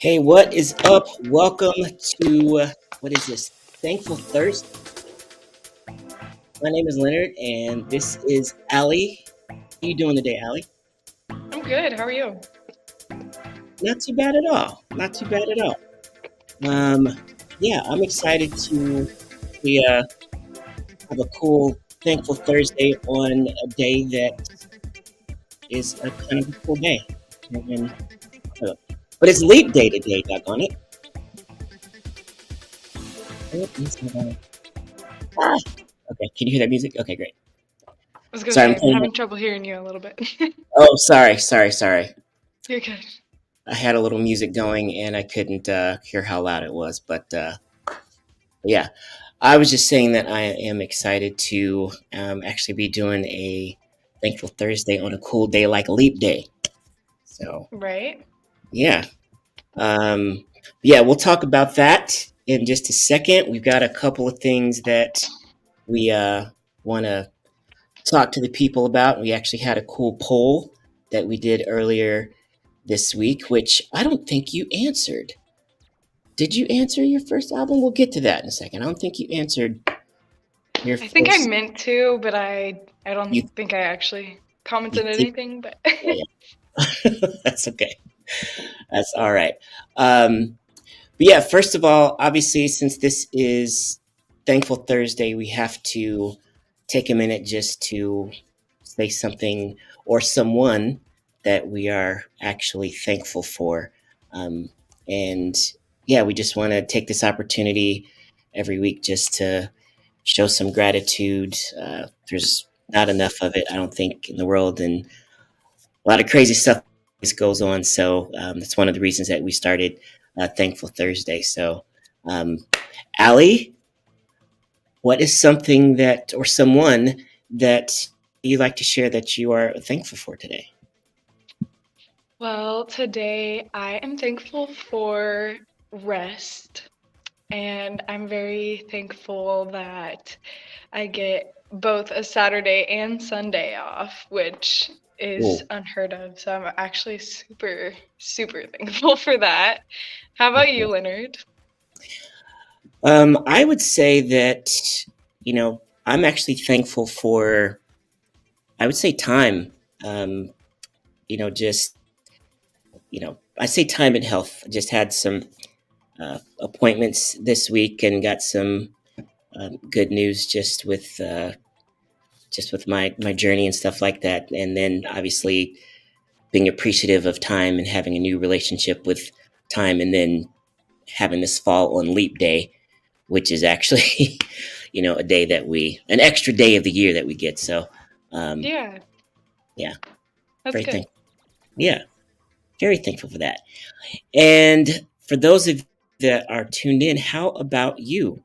Hey, what is up? Welcome to what is this? Thankful Thursday. My name is Leonard, and this is Allie. How you doing today, Allie? I'm good. How are you? Not too bad at all. Not too bad at all. Um, yeah, I'm excited to we have a cool Thankful Thursday on a day that is a kind of a cool day. And, but it's Leap Day today, doggone it. Ah, okay, can you hear that music? Okay, great. I was gonna Sorry, say I'm I'm playing. having trouble hearing you a little bit. Oh, sorry. You're good. I had a little music going and I couldn't hear how loud it was. But yeah, I was just saying that I am excited to actually be doing a Thankful Thursday on a cool day like Leap Day. So Right? yeah, um, yeah, we'll talk about that in just a second. We've got a couple of things that we want to talk to the people about. We actually had a cool poll that we did earlier this week, which I don't think you answered. Did you answer your first album? We'll get to that in a second. I don't think you answered your I think I first. meant to, but I don't You think I actually you commented think? anything. But Yeah, yeah. That's okay. That's all right. Um, but yeah, first of all, obviously, since this is Thankful Thursday, we have to take a minute just to say something or someone that we are actually thankful for. Um, and yeah, we just want to take this opportunity every week just to show some gratitude. There's not enough of it, I don't think, in the world, and a lot of crazy stuff goes on. So that's one of the reasons that we started Thankful Thursday. So, um, Allie, what is something that or someone that you like to share that you are thankful for today? well, today I am thankful for rest, and I'm very thankful that I get both a Saturday and Sunday off, which is Oh, unheard of. So I'm actually super, super thankful for that. How about you, okay. Leonard? I would say that I'm actually thankful for I would say time. Um, just I say time and health. I just had some appointments this week and got some good news just with my journey and stuff like that. And then obviously being appreciative of time and having a new relationship with time, and then having this fall on Leap Day, which is actually a day that we an extra day of the year that we get. So um, Yeah, yeah, that's very good. thankful. Yeah, very thankful for that. And for those of you that are tuned in, how about you?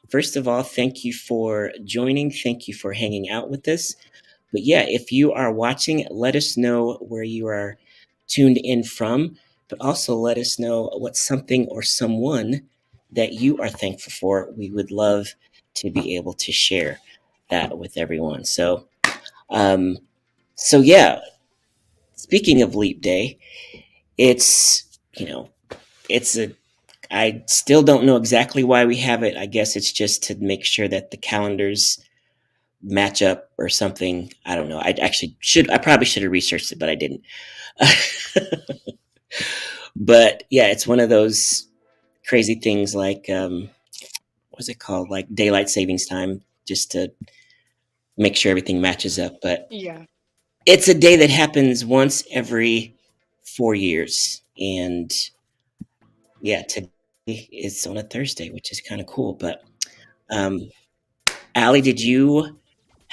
First of all, thank you for joining. Thank you for hanging out with us. But yeah, if you are watching, let us know where you are tuned in from, but also let us know what's something or someone that you are thankful for. We would love to be able to share that with everyone. Um, so yeah, speaking of Leap Day, it's, it's a I still don't know exactly why we have it. I guess it's just to make sure that the calendars match up or something. I don't know. I probably should have researched it, but I didn't. But yeah, it's one of those crazy things like what's it called? Like daylight savings time, just to make sure everything matches up. But Yeah. it's a day that happens once every 4 years. And yeah, today is on a Thursday, which is kind of cool. But um Allie, did you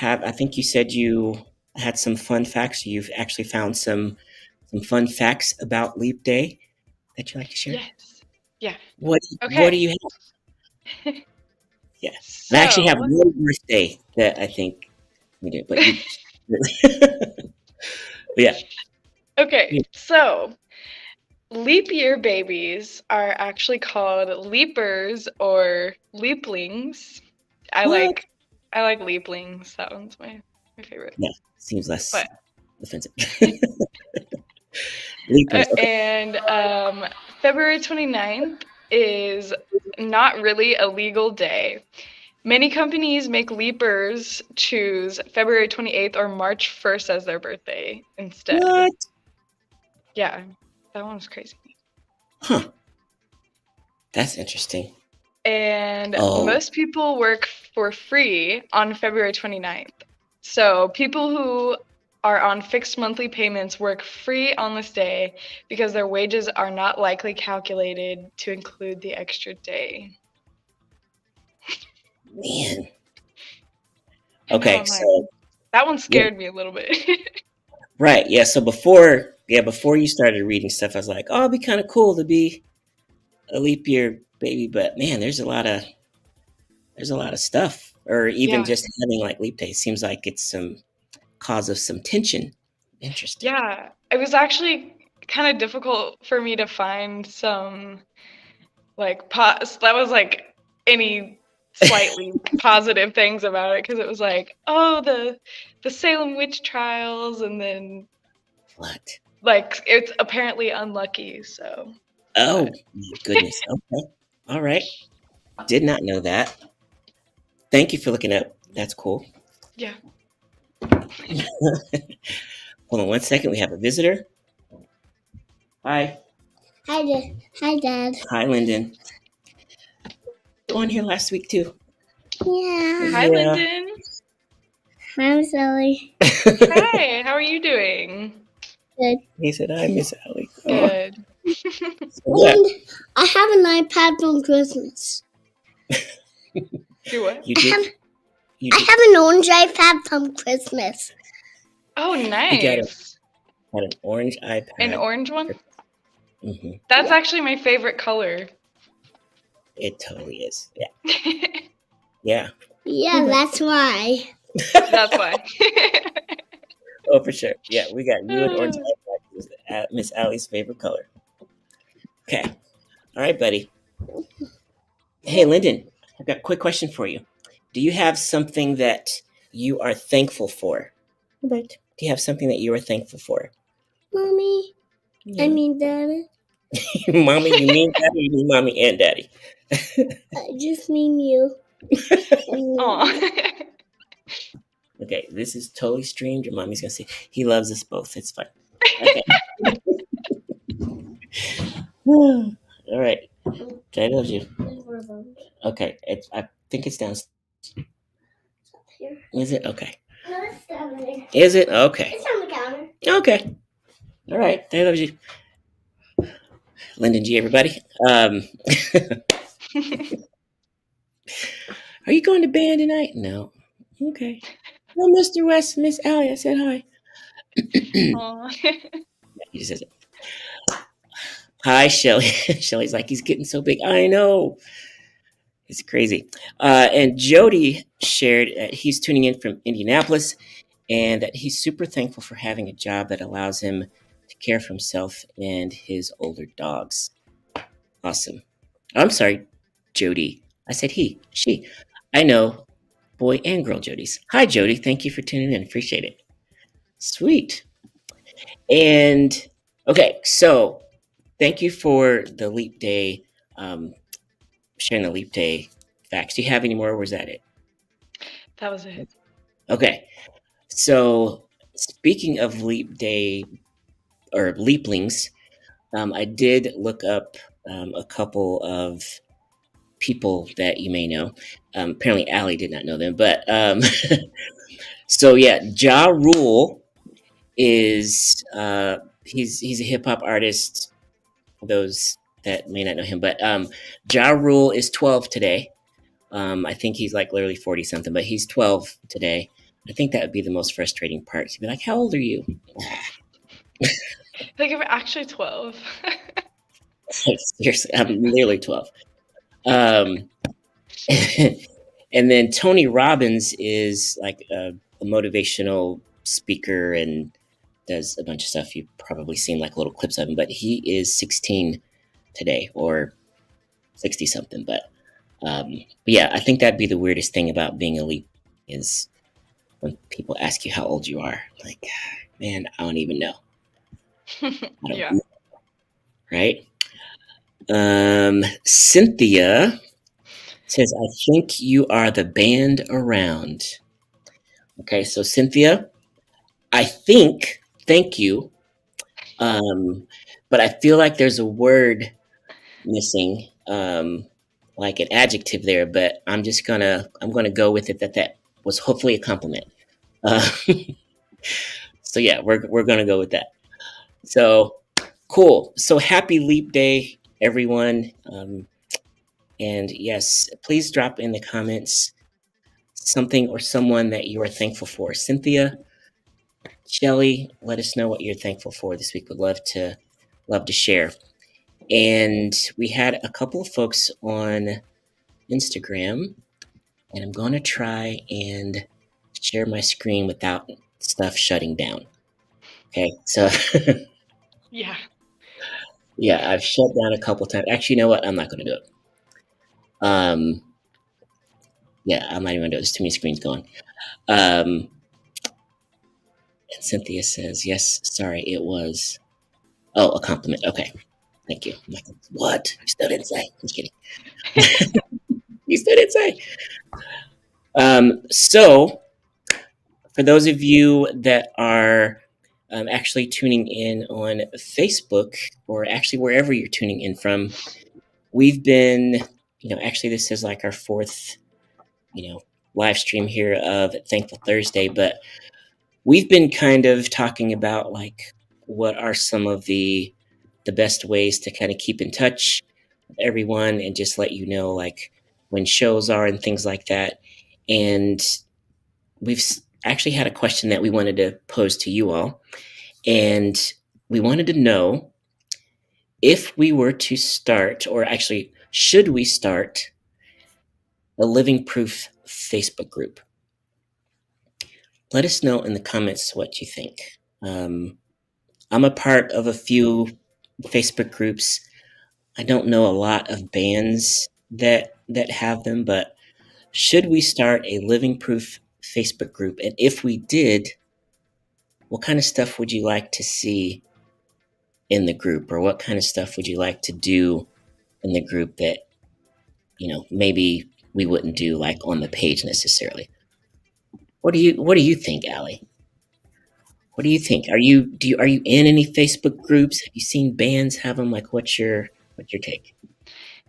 I think you said you had some fun facts. You've actually found some fun facts about Leap Day that you like to share. Yes. Yeah. What do Okay. you have? Yeah, and I actually have So, one birthday that I think we did, but you. Yeah, okay. yeah. So, leap year babies are actually called leapers or leaplings. I What? like I like leaplings. That one's my favorite. Yeah, seems less But offensive. Leapers. Okay. and February 29th is not really a legal day. Many companies make leapers choose February 28th or March 1st as their birthday instead. What? Yeah, that one's crazy. Huh. That's interesting. And Oh, most people work for free on February 29th. So people who are on fixed monthly payments work free on this day because their wages are not likely calculated to include the extra day. man. I know, Okay, I'm like, so that one yeah, scared me a little bit. right. Yeah, so before you started reading stuff, I was like, oh, it'd be kind of cool to be a leap year baby, but man, there's a lot of stuff. Or even Yeah, just having like leap day seems like it's some cause of some tension. Interesting. yeah. It was actually kind of difficult for me to find some like that was like any slightly positive things about it because it was like, oh, the Salem witch trials, and then What? like it's apparently unlucky. So, but Oh my goodness. Okay. All right. Did not know that. Thank you for looking up. That's cool. yeah. Hold on one second. We have a visitor. Hi. Hi, Dad. Hi, Dad. Hi, Lyndon. On here last week too. Yeah. Hi, Yeah. Lyndon. I'm Sally. Hi, how are you doing? Good. He said, "I miss Ali." Oh, Good. so yeah. And I have an iPad from Christmas. Do what? You I did. have You I did. have an orange iPad from Christmas. Oh, You nice. got an orange An iPad. orange one? Hmm. That's Yeah. actually my favorite color. It totally is. Yeah. Yeah. Yeah, that's why. That's why. Oh, for sure. Yeah, we got you and orange iPad. It was Miss Allie's favorite color. Okay. All right, buddy. Hey, Lyndon. I've got a quick question for you. Do you have something that you are thankful for? Right. Do you have something that you are thankful for? Mommy. I Yeah. mean, Daddy. Mommy, you mean daddy? You mean mommy and daddy? I just mean you. And Aw. me. Okay, this is totally streamed. Your mommy's gonna see. He loves us both. It's fine. Okay. All right. I told you. Okay. I think it's down. Here. Is it? Okay. No, it's down there. Is it? Okay. It's on the counter. Okay. All right. I love you. Lyndon G, everybody. Are you going to band tonight? No. Okay. Well, Mr. West, Miss Allie, I said hi. Aw. He just says, hi, Shelly. Shelly's like, he's getting so big. I know. It's crazy. And Jody shared he's tuning in from Indianapolis and that he's super thankful for having a job that allows him to care for himself and his older dogs. Awesome. I'm sorry, Jody. I said he, she. I know boy and girl Jodies. Hi, Jody. Thank you for tuning in. Appreciate it. Sweet. And okay, so thank you for the leap day, um, sharing the leap day facts. Do you have any more, or was that it? That was it. Okay, so speaking of leap day or leaplings, I did look up a couple of people that you may know. Apparently, Allie did not know them, but so yeah, Ja Rule is he's a hip hop artist. For those that may not know him, but Ja Rule is 12 today. I think he's like literally 40 something, but he's 12 today. I think that would be the most frustrating part. To be like, how old are you? Like, if we're actually 12. Seriously, I'm nearly 12. Um, and then Tony Robbins is like a motivational speaker and does a bunch of stuff. You've probably seen like little clips of him, but he is 16 today or 60 something. But yeah, I think that'd be the weirdest thing about being elite is when people ask you how old you are. Like, man, I don't even know. I don't Yeah. know, right? Cynthia says, I think you are the band around. Okay, so Cynthia, I think, thank you. But I feel like there's a word missing, like an adjective there, but I'm gonna go with it that that was hopefully a compliment. Uh, so yeah, we're gonna go with that. So cool. So happy Leap Day, everyone. And yes, please drop in the comments something or someone that you are thankful for. Cynthia, Shelly, let us know what you're thankful for this week. Would love to share. And we had a couple of folks on Instagram, and I'm going to try and share my screen without stuff shutting down. Okay, so Yeah. yeah, I've shut down a couple times. Actually, you know what? I'm not going to do it. Um, yeah, I'm not even going to do it. There's too many screens going. Um, and Cynthia says, yes, sorry, it was. Oh, a compliment. Okay, thank you. I'm like, what? You still didn't say. I'm just kidding. You still didn't say. So, for those of you that are actually tuning in on Facebook, or actually wherever you're tuning in from, we've been, actually, this is like our fourth, live stream here of Thankful Thursday, but we've been kind of talking about like what are some of the best ways to kind of keep in touch with everyone and just let you know like when shows are and things like that. And we've actually had a question that we wanted to pose to you all, and we wanted to know if we were to start, or actually should we start, a living proof Facebook group. Let us know in the comments what you think. I'm a part of a few Facebook groups. I don't know a lot of bands that have them, but should we start a living proof Facebook group? And if we did, what kind of stuff would you like to see in the group, or what kind of stuff would you like to do in the group that maybe we wouldn't do like on the page necessarily? What do you think, Allie? What do you think? Are you in any Facebook groups? Have you seen bands have them? Like, what's your take?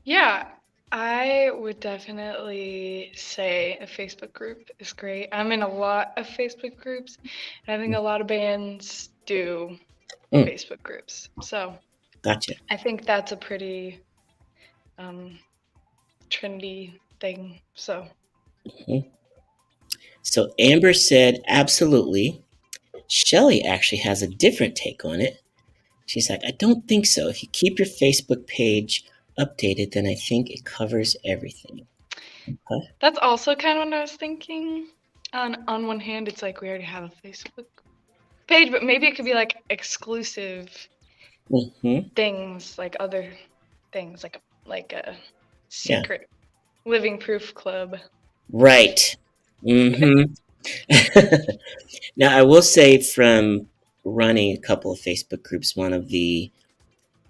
Yeah, I would definitely say a Facebook group is great. I'm in a lot of Facebook groups, and I think a lot of bands do Mm, Facebook groups. So gotcha. I think that's a pretty trendy thing. So Mhm. So Amber said absolutely. Shelly actually has a different take on it. She's like, I don't think so. If you keep your Facebook page updated, then I think it covers everything. Huh? that's also kind of what I was thinking. On one hand, it's like we already have a Facebook page, but maybe it could be like exclusive Mm-hmm. things, like other things, like a Yeah. secret living proof club. Right. Mm-hmm. Now, I will say from running a couple of Facebook groups, one of the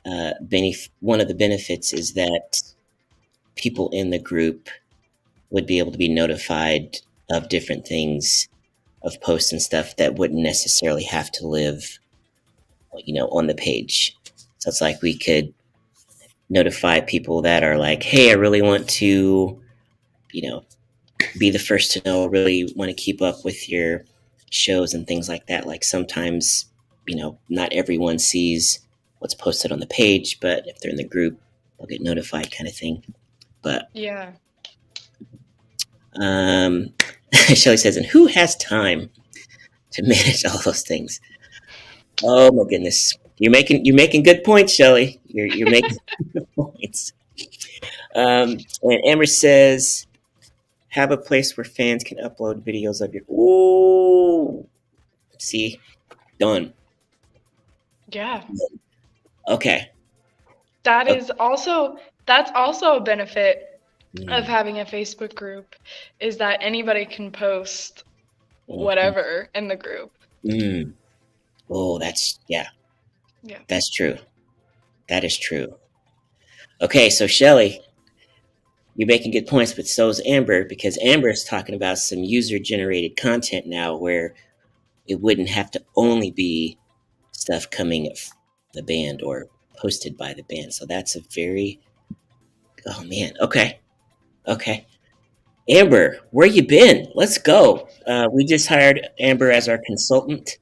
benefits is that people in the group would be able to be notified of different things, of posts and stuff that wouldn't necessarily have to live, on the page. So it's like we could notify people that are like, hey, I really want to, you know, be the first to know, really want to keep up with your shows and things like that. Like sometimes, not everyone sees what's posted on the page, but if they're in the group, they'll get notified kind of thing. But Yeah. um, Shelly says, and who has time to manage all those things? Oh my goodness. You're making good points, Shelly. You're making good points. And Amber says, have a place where fans can upload videos of your. Ooh, see, done. Yeah. Okay. That Okay. is also that's also a benefit of Mm, having a Facebook group is that anybody can post mhm, whatever in the group. mm. Oh, that's, yeah, Yeah. that's true. That is true. Okay, so Shelly, you're making good points, but so is Amber because Amber is talking about some user generated content now where it wouldn't have to only be stuff coming from the band or posted by the band. So that's a very, oh man, okay, okay. Amber, where you been? Let's go. We just hired Amber as our consultant,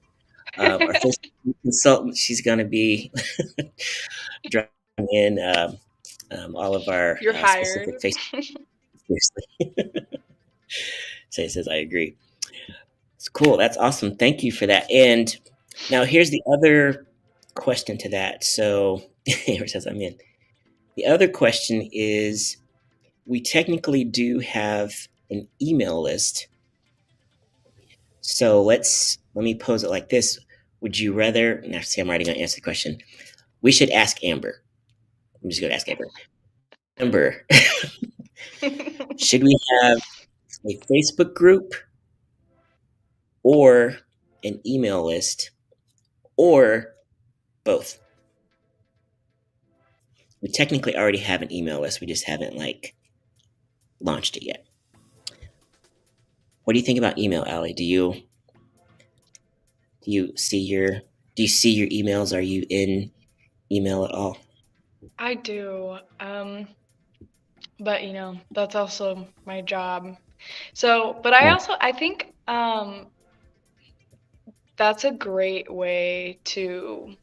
our first consultant. She's going to be driving in all of our You're hired. specific Facebook. Seriously, so it says I agree. It's cool. That's awesome. Thank you for that. And now here's the other question to that. So Amber says I'm in. The other question is, we technically do have an email list. So let me pose it like this. Would you rather, now see, I'm already going to answer the question. We should ask Amber. I'm just going to ask Amber. Amber, should we have a Facebook group or an email list or both? We technically already have an email list. We just haven't like launched it yet. What do you think about email, Allie? Do you see your do you see your emails? Are you in email at all? I do. But that's also my job. So, but I Yeah. also I think that's a great way to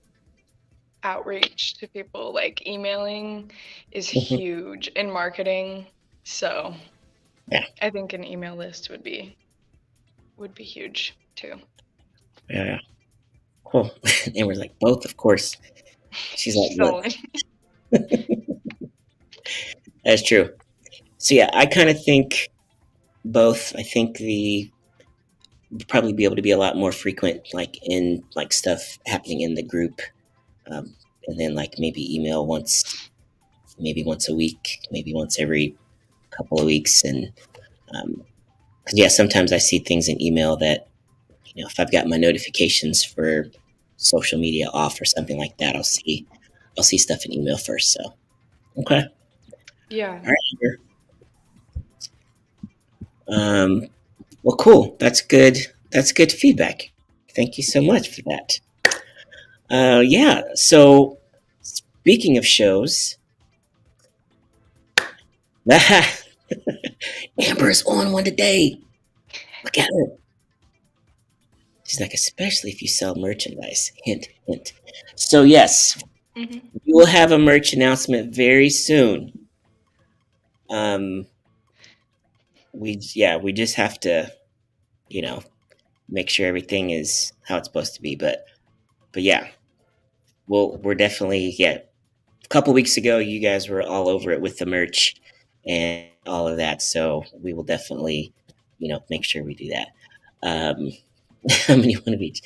outreach to people. Like emailing is Mhm. huge in marketing. So, Yeah. I think an email list would be huge too. Yeah. Yeah. Cool. Amber's like both, of course. She's like, look, So, that's true. So yeah, I kind of think both. I think the probably be able to be a lot more frequent, like in like stuff happening in the group, um, and then like maybe email maybe once a week, maybe once every couple of weeks, and because yeah, sometimes I see things in email that if I've got my notifications for social media off or something like that, I'll see stuff in email first. So okay, yeah. all right. Well, cool. That's good. That's good feedback. Thank you so much for that. Yeah. So, speaking of shows, Amber's on one today. Look at her. She's like, especially if you sell merchandise. Hint, hint. So, yes, Hmm. we will have a merch announcement very soon. Um, we just have to, you know, make sure everything is how it's supposed to be. But yeah, we're definitely yeah. A couple weeks ago, you guys were all over it with the merch and all of that. So we will definitely, make sure we do that. Um, how many one of each?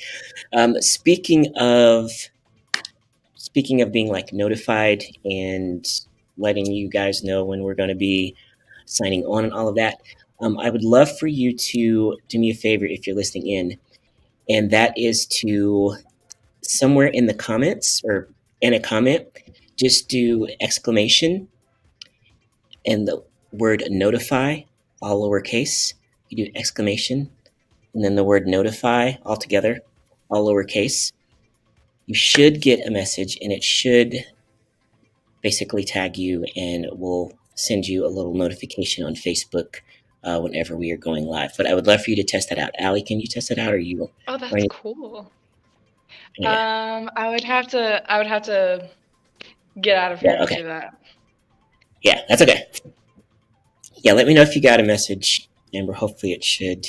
Speaking of being like notified and letting you guys know when we're going to be signing on and all of that, I would love for you to do me a favor if you're listening in, and that is to somewhere in the comments or in a comment, just do exclamation and the word notify, all lowercase. You do exclamation and then the word notify all together, all lowercase. You should get a message and it should basically tag you and we'll send you a little notification on Facebook whenever we are going live. But I would love for you to test that out. Allie, can you test that out or you? Oh, Or that's cool. yeah. I would have to get out of here Yeah, to okay. do that. Yeah, that's okay. Yeah, let me know if you got a message, Amber. Hopefully it should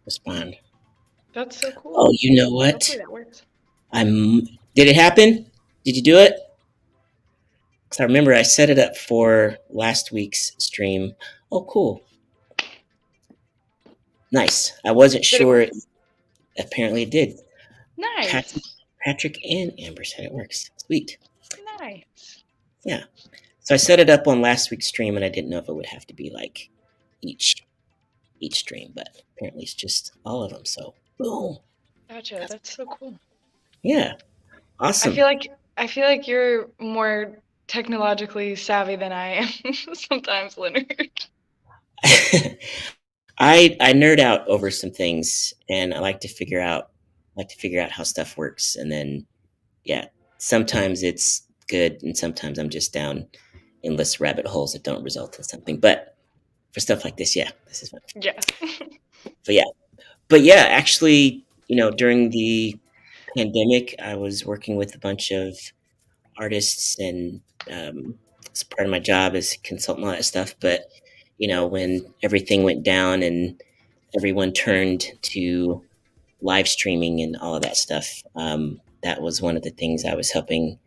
respond. That's so Oh, cool. you know Hopefully what? that works. I'm. Did it happen? Did you do it? Because I remember I set it up for last week's stream. Oh, cool. Nice. I wasn't Did it work? sure. Apparently it did. Patrick, Nice. Patrick and Amber said it works. Sweet. Nice. Yeah. So I set it up on last week's stream, and I didn't know if it would have to be like each stream, but apparently it's just all of them. So boom. Gotcha. That's so cool. Yeah. I Awesome. feel like I feel like you're more technologically savvy than I am sometimes, Leonard. I nerd out over some things, and I like to figure out how stuff works, and then yeah, sometimes it's good, and sometimes I'm just down endless rabbit holes that don't result in something. But for stuff like this, yeah, this is fun. Yes. But yeah, actually, during the pandemic, I was working with a bunch of artists, and it's part of my job as a consultant, all that stuff. But when everything went down and everyone turned to live streaming and all of that stuff, that was one of the things I was helping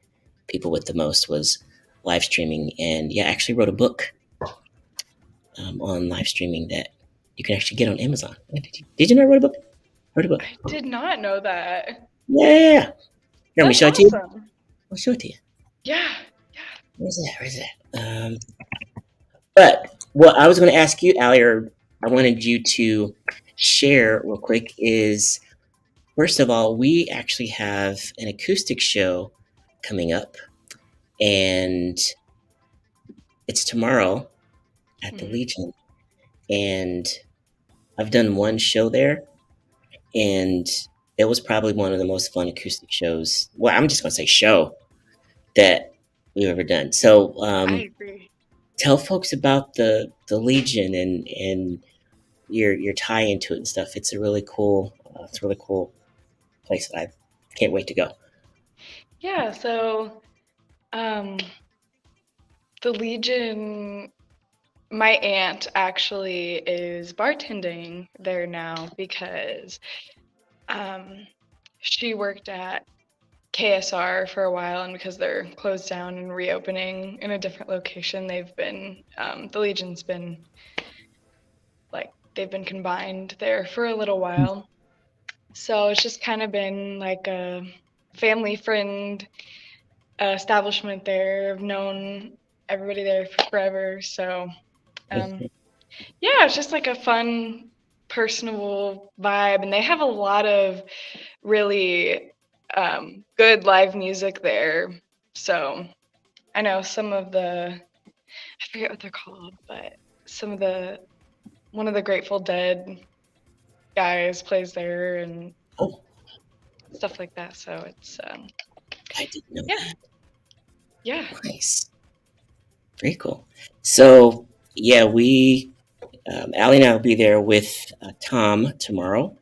people with the most was live streaming. And yeah, I actually wrote a book on live streaming that you can actually get on Amazon. Did you know I wrote a book? Wrote a book. I did not know that. Yeah, yeah, yeah. Here, let me That's show it to you. awesome. I'll show it to you. Yeah. Where's that? Where's that? But what I was going to ask you, Allie, or I wanted you to share real quick is, first of all, we actually have an acoustic show coming up, and it's tomorrow at the Mhm. Legion. And I've done one show there, and it was probably one of the most fun acoustic shows. Well, I'm just going to say show that we've ever done. So I agree. tell folks about the Legion and your tie into it and stuff. It's a really cool place that I can't wait to go. Yeah, so um the Legion, my aunt actually is bartending there now because um she worked at KSR for a while, and because they're closed down and reopening in a different location, the Legion's been like they've been combined there for a little while. So it's just kind of been like a family friend establishment there. I've known everybody there for forever. So yeah, it's just like a fun, personable vibe, and they have a lot of really good live music there. So I know I forget what they're called, but some of the one of the Grateful Dead guys plays there and Oh, stuff like that. So it's I didn't know yeah, that. yeah. Nice, very cool. So yeah, Allie and I will be there with Tom tomorrow,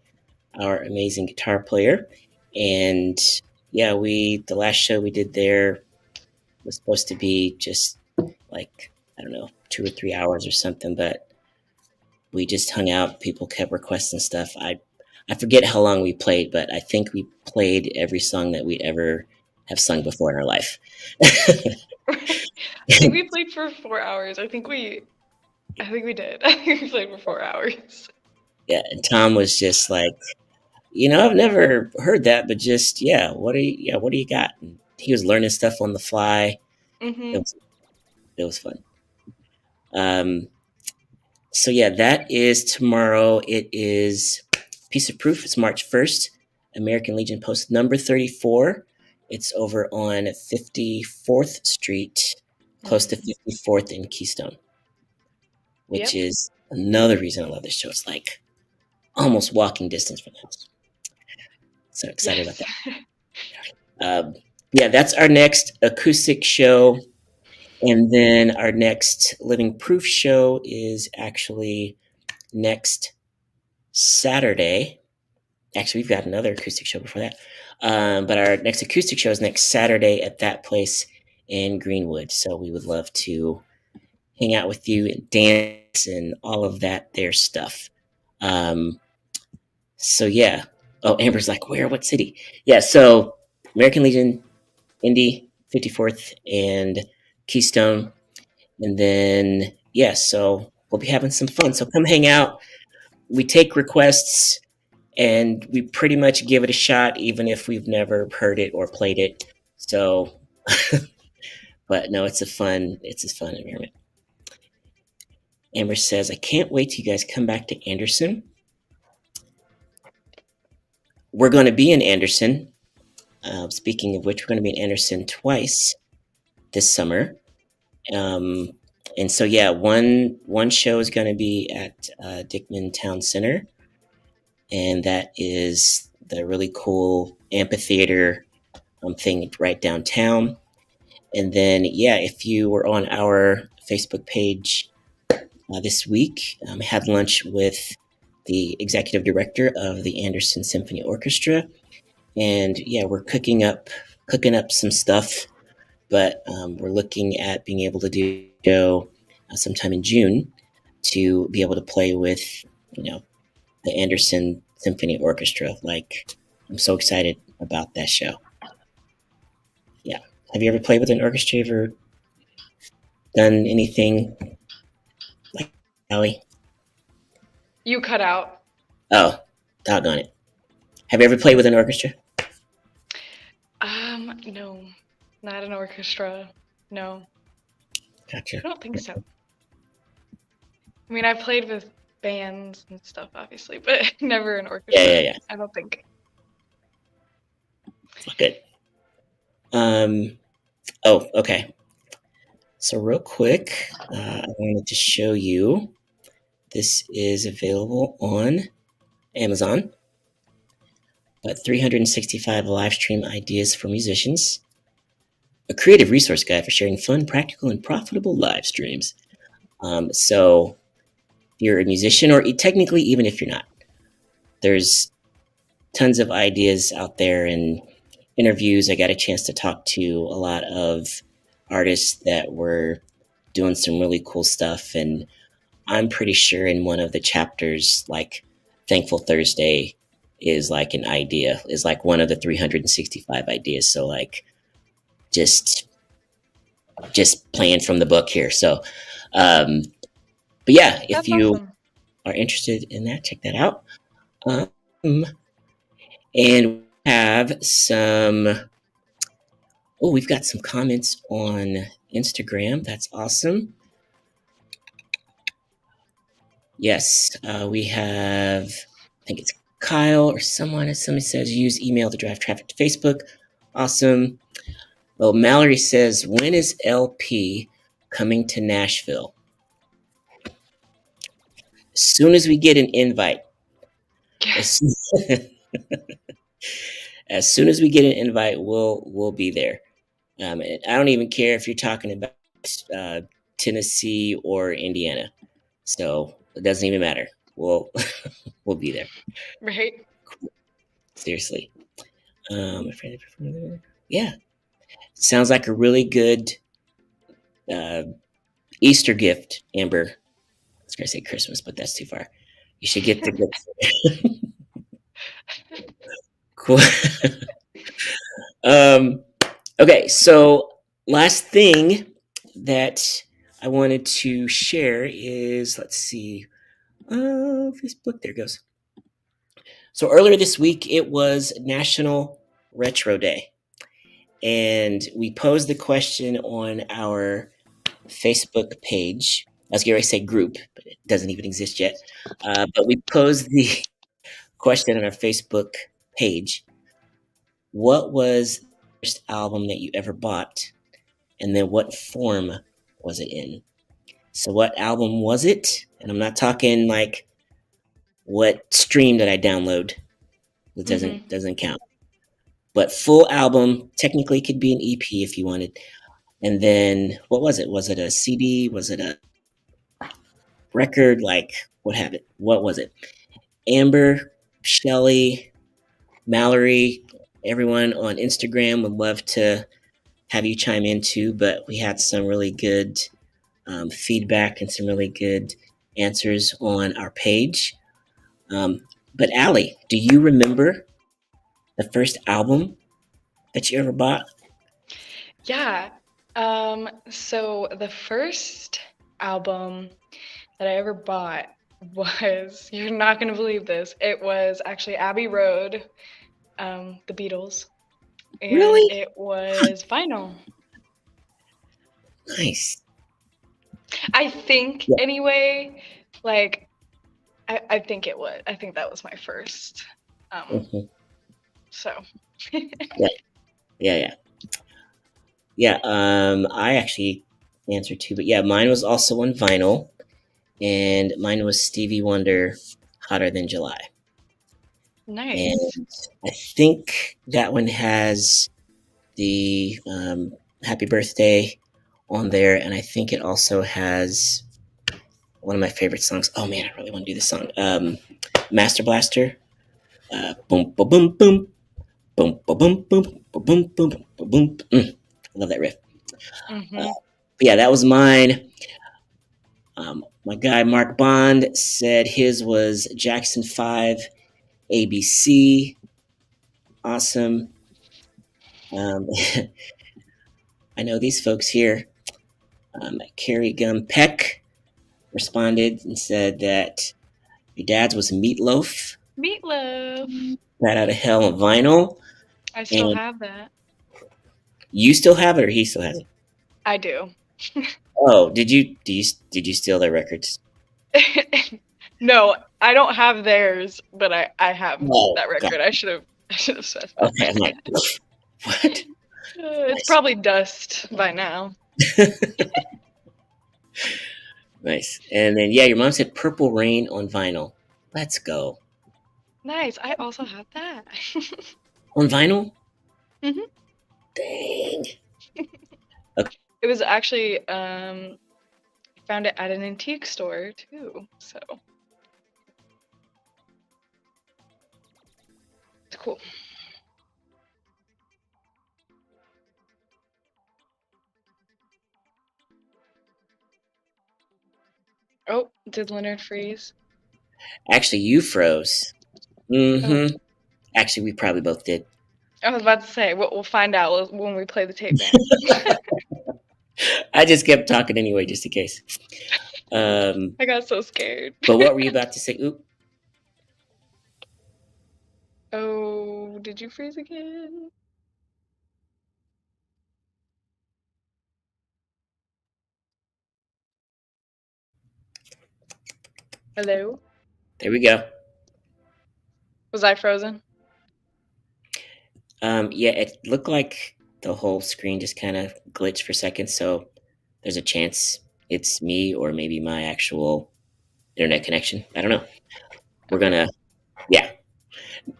our amazing guitar player, and yeah, the last show we did there was supposed to be just like, I don't know, 2 or 3 hours or something, but we just hung out. People kept requesting stuff. I forget how long we played, but I think we played every song that we'd ever have sung before in our life. I think we played for 4 hours. I think we did. I think we played for 4 hours. Yeah, and Tom was just like, I've never heard that, but just what do you got? And he was learning stuff on the fly. It Mhm. was it was fun. Um, so yeah, that is tomorrow. It is Piece of Proof. It's March 1st. American Legion Post number 34. It's over on 54th Street, close to Mhm. 54th and Keystone, which Yep. is another reason I love this show. It's like almost walking distance from the house. So excited about Yes. that. Yeah, that's our next acoustic show. And then our next Living Proof show is actually next Saturday. Actually, we've got another acoustic show before that. But our next acoustic show is next Saturday at that place in Greenwood. So we would love to hang out with you and dance and all of that there stuff. Um, so yeah. Oh, Amber's like, where? What city? Yeah. So American Legion, Indy, 54th, and Keystone. And then, yeah, so we'll be having some fun. So come hang out. We take requests and we pretty much give it a shot, even if we've never heard it or played it. So, but no, it's a fun environment. Amber says, I can't wait till you guys come back to Anderson. We're going to be in Anderson. Speaking of which, we're going to be in Anderson twice. this summer. Um, and so yeah, one show is going to be at Dickman Town Center, and that is the really cool amphitheater thing right downtown. And then yeah, if you were on our Facebook page this week, had lunch with the executive director of the Anderson Symphony Orchestra, and yeah, we're cooking up some stuff, but we're looking at being able to do a show sometime in June to be able to play with the Anderson Symphony Orchestra. Like, I'm so excited about that show. Yeah, have you ever played with an orchestra? Ever done anything like Allie? You cut out. Oh, doggone it! Have you ever played with an orchestra? No, not an orchestra. No, Gotcha. I don't think so. I mean, I played with bands and stuff, obviously, but never an orchestra. Yeah. I don't think. Good. Oh, okay. So real quick, I wanted to show you. This is available on Amazon. But 365 live stream ideas for musicians. A creative resource guide for sharing fun, practical, and profitable live streams. So if you're a musician, or technically even if you're not, there's tons of ideas out there and interviews. I got a chance to talk to a lot of artists that were doing some really cool stuff, and I'm pretty sure in one of the chapters, like Thankful Thursday is like an idea, is like one of the 365 ideas. So like just playing from the book here. So but yeah, if That's you awesome. are interested in that, check that out. And we have some we've got some comments on Instagram. That's awesome. Yes, we have, I think it's Kyle or someone. Somebody says use email to drive traffic to Facebook. Awesome. Well, Mallory says, when is LP coming to Nashville? As soon as we get an invite. As soon as we get an invite, we'll be there. I don't even care if you're talking about Tennessee or Indiana. So it doesn't even matter. We'll be there. Right? Seriously. Yeah. Sounds like a really good Easter gift, Amber. I was going to say Christmas, but that's too far. You should get the gift. Cool. Okay, so last thing that I wanted to share is, let's see, Facebook, there it goes. So earlier this week, it was National Retro Day. And we posed the question on our Facebook page. I was going to say group, but it doesn't even exist yet. But we posed the question on our Facebook page. What was the first album that you ever bought? And then what form was it in? So what album was it? And I'm not talking like what stream did I download. It doesn't count. But full album technically could be an EP if you wanted. And then what was it? Was it a CD? Was it a record? Like what happened? What was it? Amber, Shelly, Mallory, everyone on Instagram would love to have you chime in too. But we had some really good feedback and some really good answers on our page. But Allie, do you remember the first album that you ever bought? Yeah. So the first album that I ever bought was, you're not going to believe this, it was actually Abbey Road, the Beatles. And Really? it was vinyl. Nice. I think, Yeah. anyway, like, I think it was. I think that was my first. Mhm. So. Yeah. Yeah, I actually answered two, but yeah, mine was also on vinyl, and mine was Stevie Wonder, "Hotter Than July." Nice. And I think that one has the "Happy Birthday" on there, and I think it also has one of my favorite songs. Oh man, I really want to do this song. Master Blaster. Boom, boom, boom, boom, boom, boom, boom, boom, boom, boom, boom, boom. I love that riff. Uh, Mhm. but yeah, that was mine. My guy Mark Bond said his was Jackson 5 ABC. Awesome. Um, I know these folks here. Carrie Gum Peck responded and said that your dad's was Meatloaf, Meatloaf. right out of hell on vinyl. I still And have that. you still have it, or he still has it? I do. Oh, did you steal their records? No, I don't have theirs, but I have Oh, that God. record. I should have specified Okay, I'm like, that. what? It's Nice, probably dust by now. nice. And then yeah, your mom said Purple Rain on vinyl. Let's go Nice. I also have that. on vinyl. Mhm. Dang. Okay, It was actually found it at an antique store too. So it's cool. Oh, did Leonard freeze? actually, you froze. Oh, Mm-hmm. Actually, we probably both did. I was about to say we'll find out when we play the tape back. I just kept talking anyway, just in case. Um, I got so scared. but what were you about to say? Oop. Oh, did you freeze again? Hello? There we go. Was I frozen? Yeah, it looked like the whole screen just kind of glitched for seconds. So there's a chance it's me or maybe my actual internet connection. I don't know. We're Okay. gonna, yeah.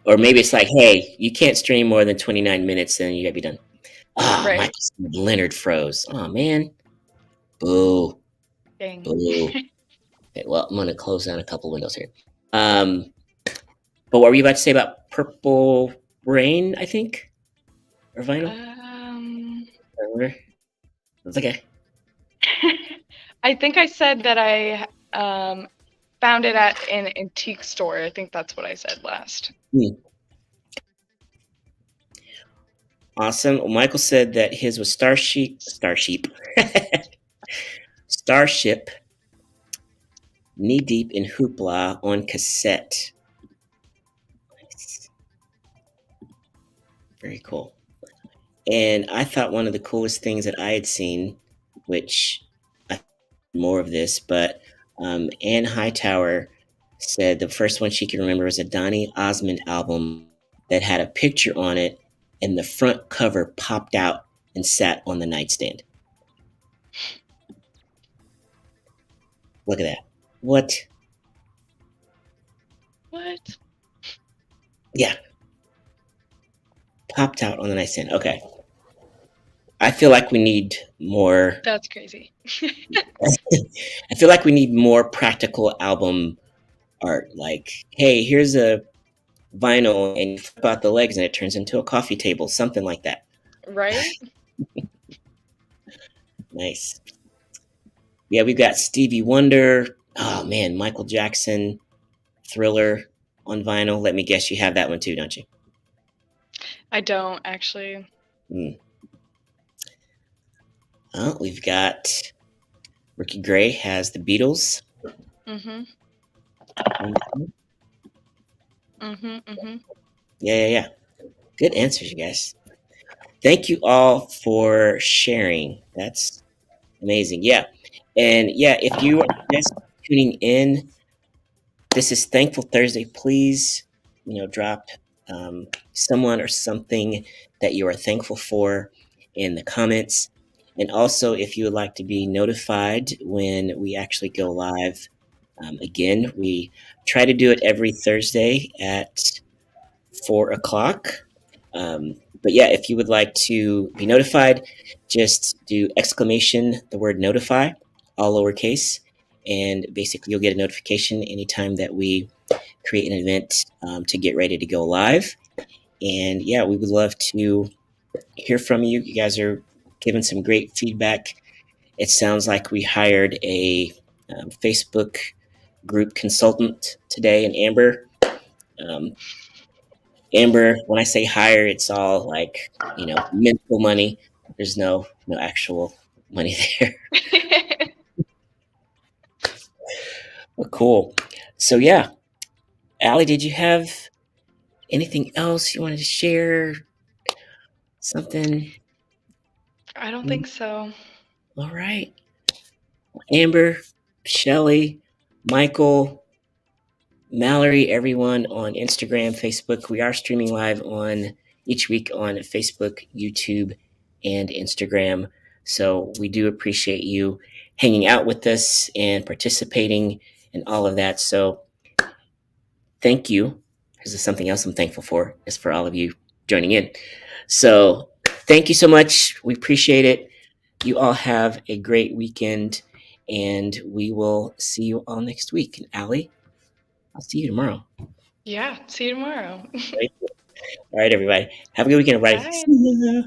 Or maybe it's like, hey, you can't stream more than 29 minutes, then you gotta be done. Ah, Right. Michael Leonard froze. Oh man. Boo. Dang. Boo. Okay, well, I'm gonna close down a couple windows here. Um, but what were you about to say about Purple Rain? I think or Vinyl. Um, Or it's okay. I think I said that I found it at an antique store. I think that's what I said last. Hmm. Awesome. Well, Michael said that his was Starship, Knee Deep in Hoopla on cassette. Nice. Very cool. And I thought one of the coolest things that I had seen, which I more of this, but Anne Hightower said the first one she can remember was a Donny Osmond album that had a picture on it, and the front cover popped out and sat on the nightstand. Look at that. What? What? Yeah, popped out on the nightstand. Okay. I feel like we need more. That's crazy. I feel like we need more practical album art. Like, hey, here's a vinyl, and you flip out the legs, and it turns into a coffee table, something like that. Right? Nice. Yeah, we've got Stevie Wonder. Oh man, Michael Jackson, Thriller on vinyl. Let me guess, you have that one too, don't you? I don't actually. Mm. Oh, we've got Ricky Gray has the Beatles. Mhm. Mhm. Mhm. Mhm. Yeah, yeah, yeah. Good answers, you guys. Thank you all for sharing. That's amazing. Yeah. And yeah, if you are just tuning in, this is Thankful Thursday. Please, drop someone or something that you are thankful for in the comments. And also, if you would like to be notified when we actually go live, again, we try to do it every Thursday at 4 o'clock. But yeah, if you would like to be notified, just do exclamation the word notify, all lowercase, and basically you'll get a notification anytime that we create an event to get ready to go live. And yeah, we would love to hear from you. You guys are giving some great feedback. It sounds like we hired a Facebook group consultant today, and Um, Amber, when I say hire, it's all like mental money. There's no actual money there. Well, cool. So yeah, Allie, did you have anything else you wanted to share? Something? I don't think so. All right. Amber, Shelly, Michael, Mallory, everyone on Instagram, Facebook. We are streaming live on each week on Facebook, YouTube, and Instagram. So we do appreciate you hanging out with us and participating and all of that. So thank you. This is something else I'm thankful for, is for all of you joining in. So thank you so much. We appreciate it. You all have a great weekend, and we will see you all next week. And Allie, I'll see you tomorrow. Yeah, see you tomorrow. Right? All right, everybody. Have a good weekend, everybody. Bye. See ya.